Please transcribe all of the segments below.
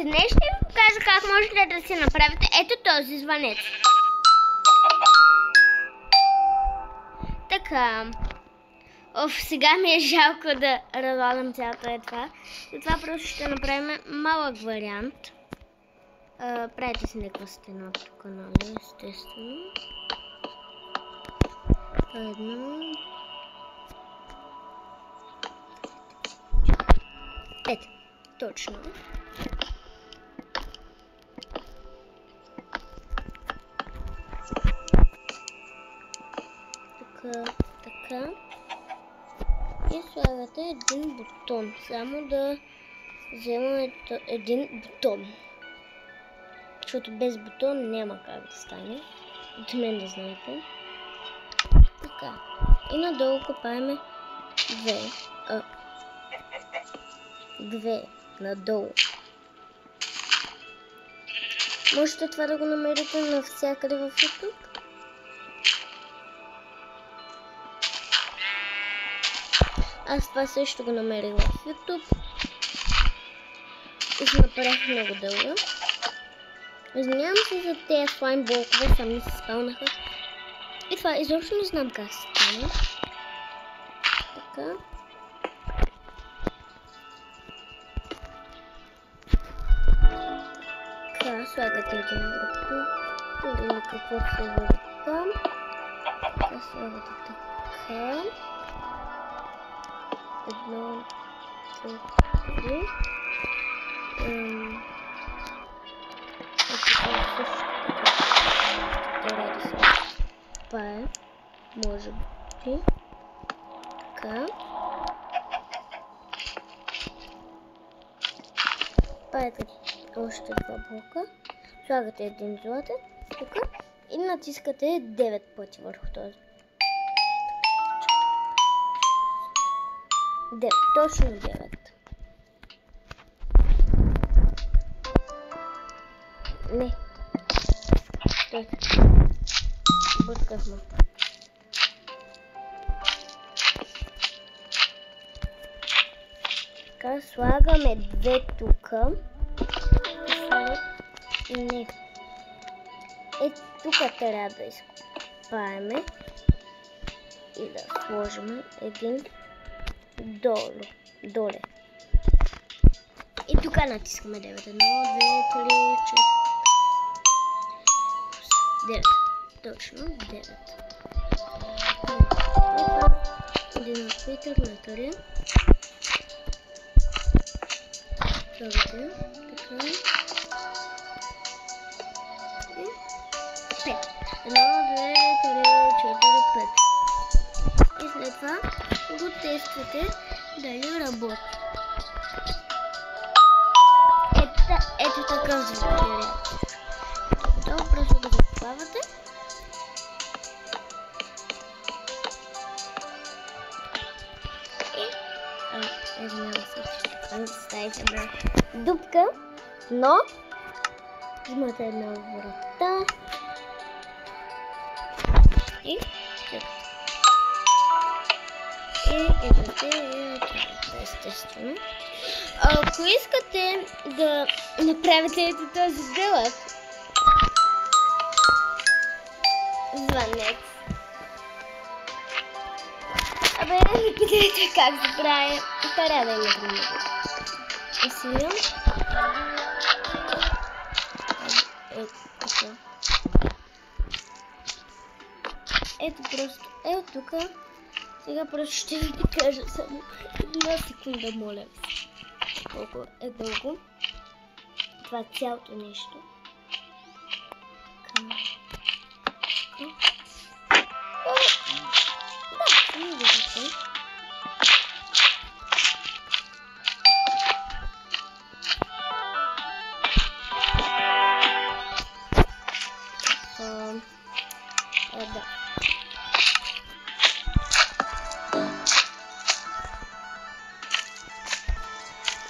днес ще ви покажа как можете да си направите ето този звънец. Така. Сега ми е жалко да разлагам цялото е това. Затова просто ще направим малък вариант. Правите си някаква стена тук, нали? Естествено. Едно. Ето, точно. Така. И слагате един бутон. Само да вземаме един бутон. Защото без бутон няма как да стане. От мен да знаете. Така. И надолу копаеме две надолу. Можете това да го намерите навсякъде в YouTube. Аз това също го намерих в YouTube. И се направих много дълго. Извинявам се за тези слайм блокове, сами се спалнаха. И това изобщо не знам как се стане. Така. Така, слагате един бутон. Или каквото се води там. Така, слагате така. Едно, две, три. Това е, може би, така. Правите още два блока, слагате един златен, тук и натискате 9 пъти върху този. 9, точно 9. Не. Стойте. Бъркахме. Така, слагаме две тука. Не. Тук трябва да изкопаеме и да сложим един доле. И тук натискаме 9. 1, 2, 3, 4, 9. Точно 9. Един отпитър на втория. Слагате. Така. И 5. 1, 2, 3, 4, 5. И след това го тествате дали работи. Ето такъв звук. Това просто да го добавяте. И извинявам се, че ставите на дупка, но имате една врата и естествено. Ако искате да направите този дълъг звънец, не питайте как се прави. Трябва да има друго. Усилям. Ето просто. Ето тук. Сега просто ще ви кажа само една секунда, моля. Колко е дълго. Това е цялото нещо. Да, не виждате. Да.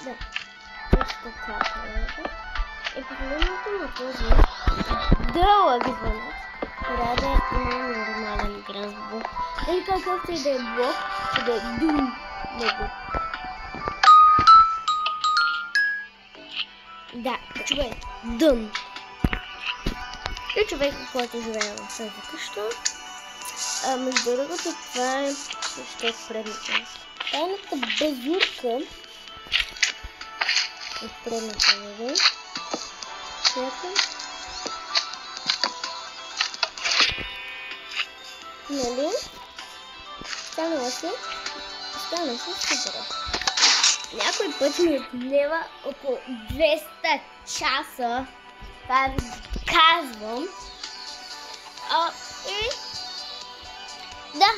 Да, точно така. И проблемата на този дълъг звънец трябва да има нормален гръм. Или какъвто и да е блок, да е дум него. Да, човек. Дън. И човек, който живее в тази къща. Между другото, това е ще предната. Тайната безурка от предната вода. Която нали? Станала се супер. Някой път ми отнема около 200 часа. Това ви казвам. И да,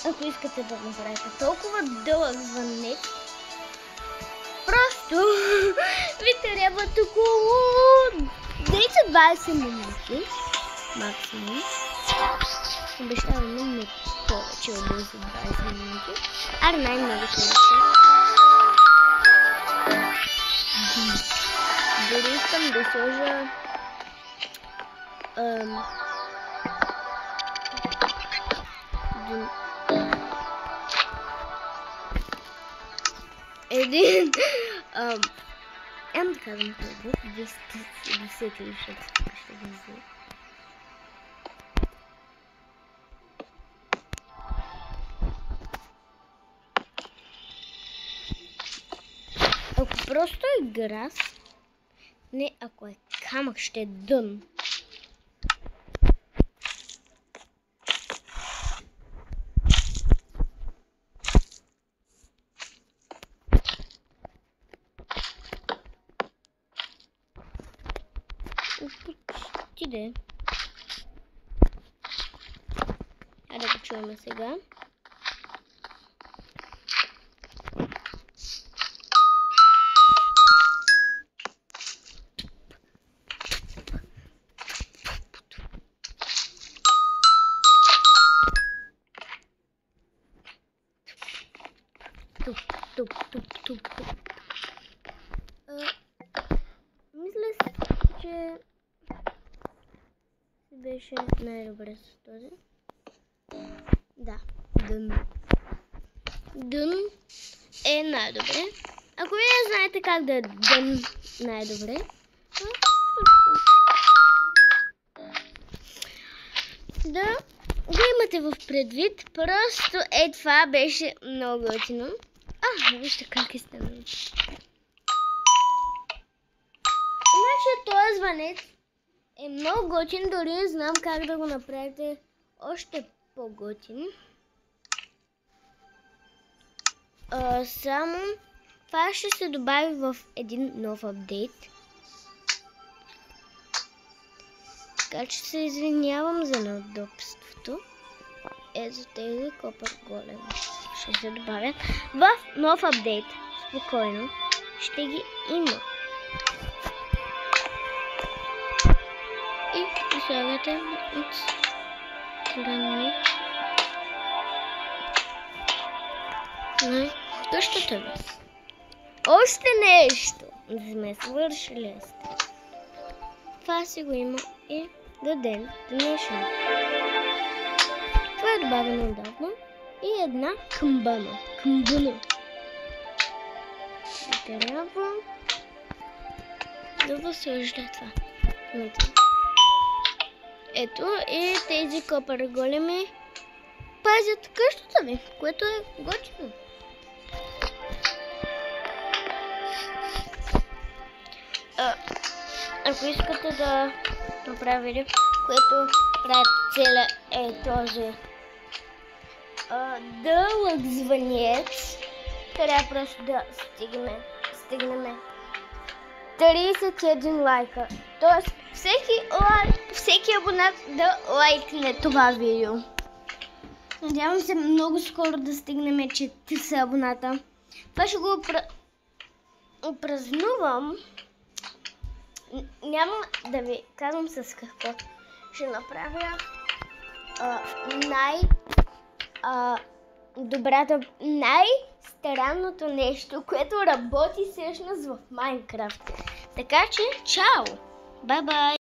ако искате да направите толкова дълъг звънец, просто ви трябват около 10-20 минути максимум. Обещавам не повече от 10-20 минути. Най-много се дори искам да сложа един да казвам това, 10 или 6 ще ги взема. Ако просто е грас, не ако е камък, ще е дън. Почти. Хайде да го чуем сега. Туп. Мисля, че беше най-добре с този. Да, дън е най-добре. Ако вие знаете как да е дън най-добре, да го имате в предвид. Просто това беше много готино. Вижте как е станало. Иначе този звънец е много готин, дори не знам как да го направите още по-готин. Само това ще се добави в един нов апдейт. Така че се извинявам за неудобството. За тези копър голем ще се добавят в нов апдейт. Спокойно ще ги има. И слагате от страни на къщата ви. Още нещо не сме свършили. Това си го има и до ден днешен. Това е добавено отдавна и една камбана. Трябва да го сложа това. Ето и тези копър големи пазят къщата ви, което е готино. Ако искате да направите, което прави целия този дълъг звънец, трябва просто да стигнем 31 лайка. Тоест всеки абонат да лайкне това видео. Надявам се много скоро да стигнем 40 абоната. Това ще го опразнувам. Няма да ви казвам с какво. Ще направя най-странното нещо, което работи всъщност в Майнкрафт. Така че, чао! Бай-бай!